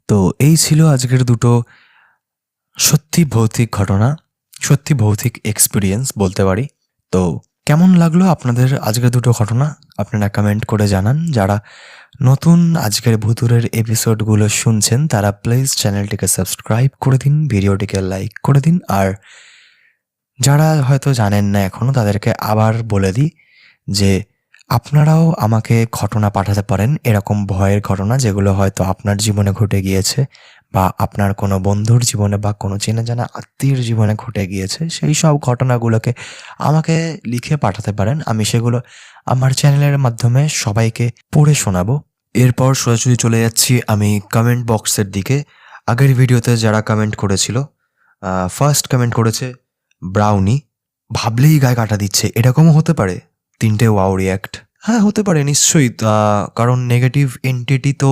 তো এই ছিল আজকের দুটো সত্যি ভৌতিক ঘটনা, সত্যি ভৌতিক এক্সপিরিয়েন্স বলতে পারি। তো কেমন লাগলো আপনাদের আজকের দুটো ঘটনা আপনারা কমেন্ট করে জানান। যারা নতুন আজকের ভুতুরের এপিসোডগুলো শুনছেন তারা প্লিজ চ্যানেলটিকে সাবস্ক্রাইব করে দিন, ভিডিওটিকে লাইক করে দিন। আর যারা হয়তো জানেন না এখনও তাদেরকে আবার বলে দিই যে আপনারাও আমাকে ঘটনা পাঠাতে পারেন, এরকম ভয়ের ঘটনা যেগুলো হয়তো আপনার জীবনে ঘটে গিয়েছে বা আপনার কোনো বন্ধুর জীবনে বা কোনো চেনা জানা আত্মীয়ের জীবনে ঘটে গিয়েছে। সেই সব ঘটনাগুলোকে আমাকে লিখে পাঠাতে পারেন, আমি সেগুলো আমার চ্যানেলের মাধ্যমে সবাইকে পড়ে শোনাবো। এরপর সোজাসুজি চলে যাচ্ছি আমি কমেন্ট বক্সের দিকে। আগের ভিডিওতে যারা কমেন্ট করেছিল, ফার্স্ট কমেন্ট করেছে ব্রাউনি। ভাবলেই গায়ে কাটা দিচ্ছে, এরকমও হতে পারে? 3টে ওয়াও রিয়্যাক্ট। হ্যাঁ, হতে পারে নিশ্চয়ই, কারণ নেগেটিভ এন্টিটি তো